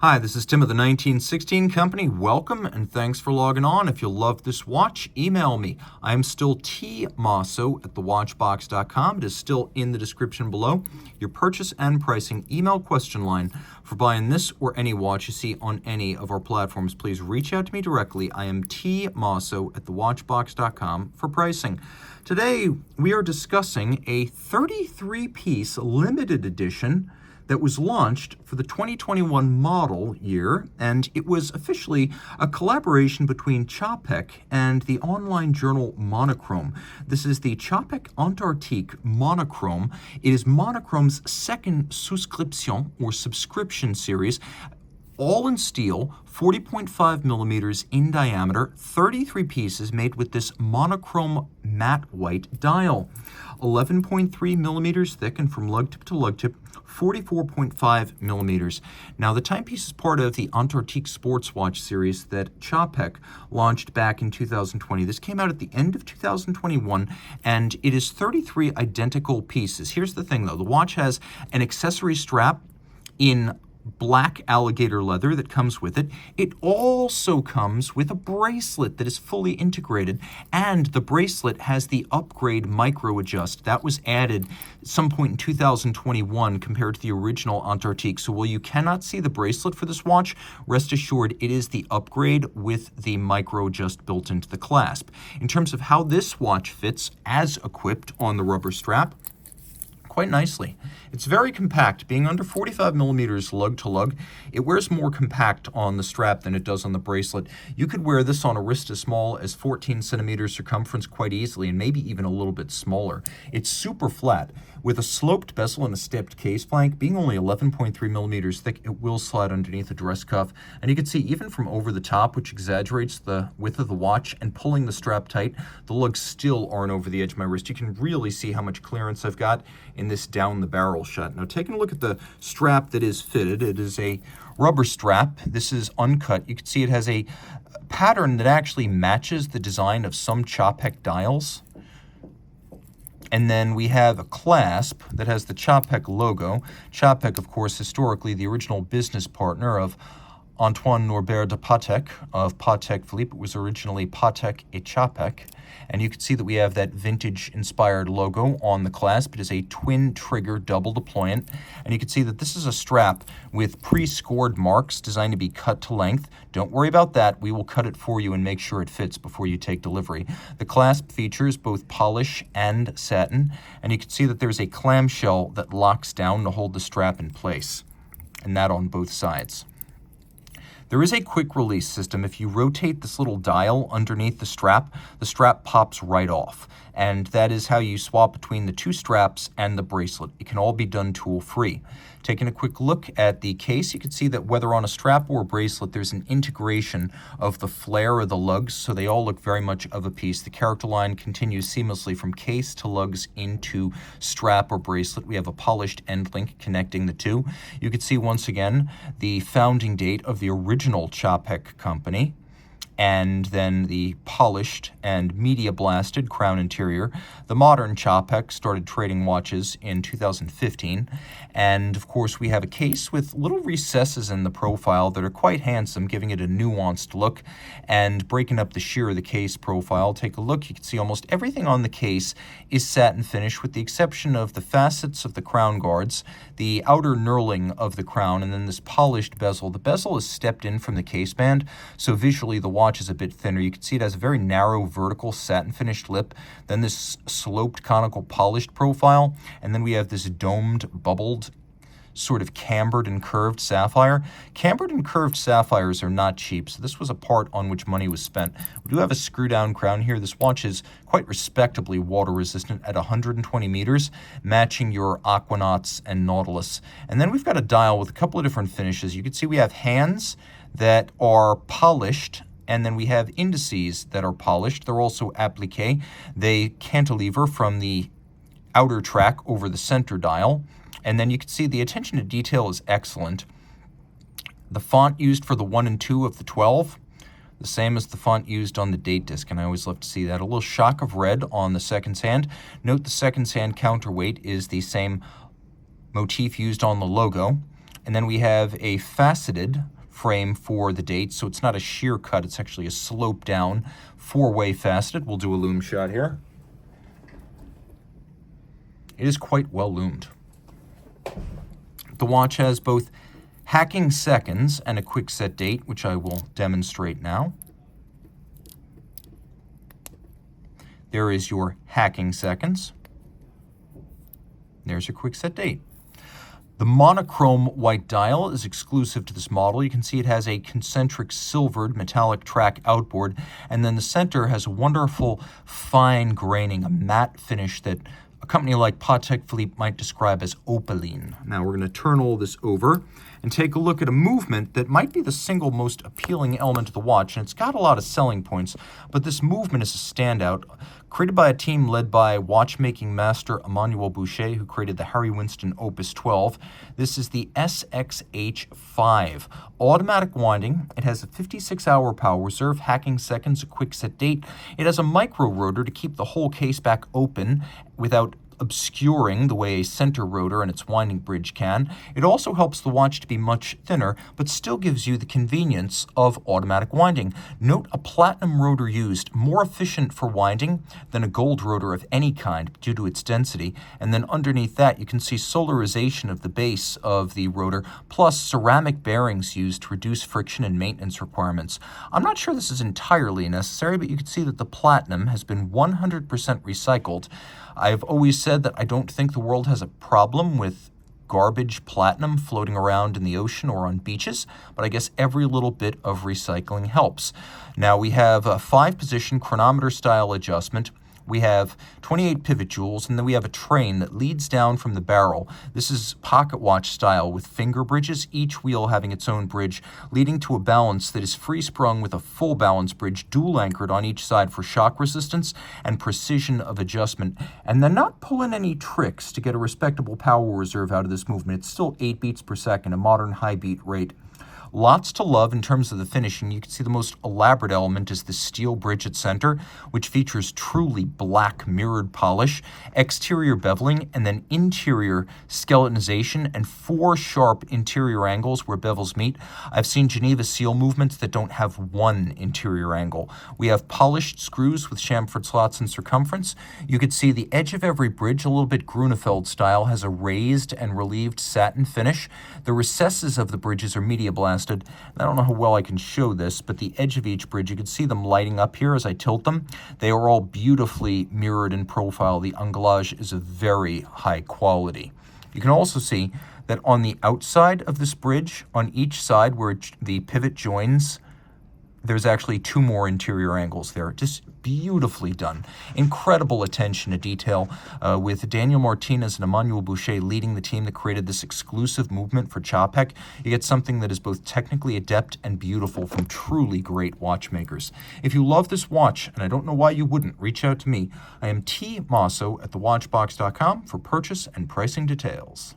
Hi, this is Tim of the 1916 Company. Welcome and thanks for logging on. If you love this watch, email me. I'm still Team Mosso at thewatchbox.com. It is still in the description below. Your purchase and pricing email question line for buying this or any watch you see on any of our platforms. Please reach out to me directly. I am Team Mosso at thewatchbox.com for pricing. Today, we are discussing a 33-piece limited edition that was launched for the 2021 model year, and it was officially a collaboration between Czapek and the online journal Monochrome. This is the Czapek Antarctique Monochrome. It is Monochrome's second souscription or subscription series, all in steel, 40.5 millimeters in diameter, 33 pieces made with this monochrome matte white dial. 11.3 millimeters thick and from lug tip to lug tip, 44.5 millimeters. Now, the timepiece is part of the Antarctique sports watch series that Czapek launched back in 2020. This came out at the end of 2021, and it is 33 identical pieces. Here's the thing, though. The watch has an accessory strap in black alligator leather that comes with it. It also comes with a bracelet that is fully integrated, and the bracelet has the upgrade micro adjust that was added at some point in 2021 compared to the original Antarctique. So while you cannot see the bracelet for this watch, rest assured it is the upgrade with the micro adjust built into the clasp. In terms of how this watch fits as equipped on the rubber strap, quite nicely. It's very compact. Being under 45 millimeters lug to lug, it wears more compact on the strap than it does on the bracelet. You could wear this on a wrist as small as 14 centimeters circumference quite easily, and maybe even a little bit smaller. It's super flat. With a sloped bezel and a stepped case flank, being only 11.3 millimeters thick, it will slide underneath the dress cuff. And you can see even from over the top, which exaggerates the width of the watch, and pulling the strap tight, the lugs still aren't over the edge of my wrist. You can really see how much clearance I've got in this down the barrel shot. Now, taking a look at the strap that is fitted, it is a rubber strap. This is uncut. You can see it has a pattern that actually matches the design of some Czapek dials. And then we have a clasp that has the Czapek logo. Czapek, of course, historically the original business partner of Antoine Norbert de Patek of Patek Philippe. It was originally Patek et Czapek. And you can see that we have that vintage-inspired logo on the clasp. It is a twin-trigger double deployant. And you can see that this is a strap with pre-scored marks designed to be cut to length. Don't worry about that. We will cut it for you and make sure it fits before you take delivery. The clasp features both polish and satin. And you can see that there's a clamshell that locks down to hold the strap in place. And that on both sides. There is a quick release system. If you rotate this little dial underneath the strap pops right off. And that is how you swap between the two straps and the bracelet. It can all be done tool-free. Taking a quick look at the case, you can see that whether on a strap or a bracelet, there's an integration of the flare or the lugs, so they all look very much of a piece. The character line continues seamlessly from case to lugs into strap or bracelet. We have a polished end link connecting the two. You can see once again the founding date of the original Czapek company, and then the polished and media-blasted crown interior. The modern Czapek started trading watches in 2015, and of course we have a case with little recesses in the profile that are quite handsome, giving it a nuanced look. And breaking up the sheer of the case profile, take a look, you can see almost everything on the case is satin finish with the exception of the facets of the crown guards, the outer knurling of the crown, and then this polished bezel. The bezel is stepped in from the case band, so visually the watch is a bit thinner. You can see it has a very narrow vertical satin finished lip, then this sloped conical polished profile, and then we have this domed bubbled sort of cambered and curved sapphire. Cambered and curved sapphires are not cheap, so this was a part on which money was spent. We do have a screw down crown here. This watch is quite respectably water resistant at 120 meters, matching your Aquanauts and Nautilus. And then we've got a dial with a couple of different finishes. You can see we have hands that are polished, and then we have indices that are polished. They're also appliqué. They cantilever from the outer track over the center dial. And then you can see the attention to detail is excellent. The font used for the 1 and 2 of the 12, the same as the font used on the date disc, and I always love to see that. A little shock of red on the seconds hand. Note the seconds hand counterweight is the same motif used on the logo. And then we have a faceted frame for the date, so it's not a sheer cut, it's actually a slope down, 4-way faceted. We'll do a loom shot here. It is quite well loomed. The watch has both hacking seconds and a quick set date, which I will demonstrate now. There is your hacking seconds. There's your quick set date. The monochrome white dial is exclusive to this model. You can see it has a concentric silvered metallic track outboard, and then the center has a wonderful fine graining, a matte finish that a company like Patek Philippe might describe as opaline. Now we're going to turn all this over and take a look at a movement that might be the single most appealing element of the watch, and it's got a lot of selling points, but this movement is a standout, created by a team led by watchmaking master Emmanuel Boucher, who created the Harry Winston Opus 12. This is the SXH5. Automatic winding. It has a 56-hour power reserve, hacking seconds, a quick set date. It has a micro rotor to keep the whole case back open without obscuring the way a center rotor and its winding bridge can. It also helps the watch to be much thinner, but still gives you the convenience of automatic winding. Note a platinum rotor used, more efficient for winding than a gold rotor of any kind due to its density. And then underneath that, you can see solarization of the base of the rotor, plus ceramic bearings used to reduce friction and maintenance requirements. I'm not sure this is entirely necessary, but you can see that the platinum has been 100% recycled. I've always said that I don't think the world has a problem with garbage platinum floating around in the ocean or on beaches, but I guess every little bit of recycling helps. Now we have a 5-position chronometer style adjustment. We have 28 pivot jewels, and then we have a train that leads down from the barrel. This is pocket watch style with finger bridges, each wheel having its own bridge, leading to a balance that is free-sprung with a full balance bridge, dual anchored on each side for shock resistance and precision of adjustment. And they're not pulling any tricks to get a respectable power reserve out of this movement. It's still 8 beats per second, a modern high beat rate. Lots to love in terms of the finishing. You can see the most elaborate element is the steel bridge at center, which features truly black mirrored polish, exterior beveling, and then interior skeletonization and 4 sharp interior angles where bevels meet. I've seen Geneva seal movements that don't have 1 interior angle. We have polished screws with chamfered slots in circumference. You could see the edge of every bridge, a little bit Grunefeld style, has a raised and relieved satin finish. The recesses of the bridges are media blasted. I don't know how well I can show this, but the edge of each bridge, you can see them lighting up here as I tilt them. They are all beautifully mirrored in profile. The anglage is of very high quality. You can also see that on the outside of this bridge, on each side where the pivot joins, there's actually 2 more interior angles there. Just beautifully done. Incredible attention to detail with Daniel Martinez and Emmanuel Boucher leading the team that created this exclusive movement for Czapek. You get something that is both technically adept and beautiful from truly great watchmakers. If you love this watch, and I don't know why you wouldn't, reach out to me. I am Team Mosso at thewatchbox.com for purchase and pricing details.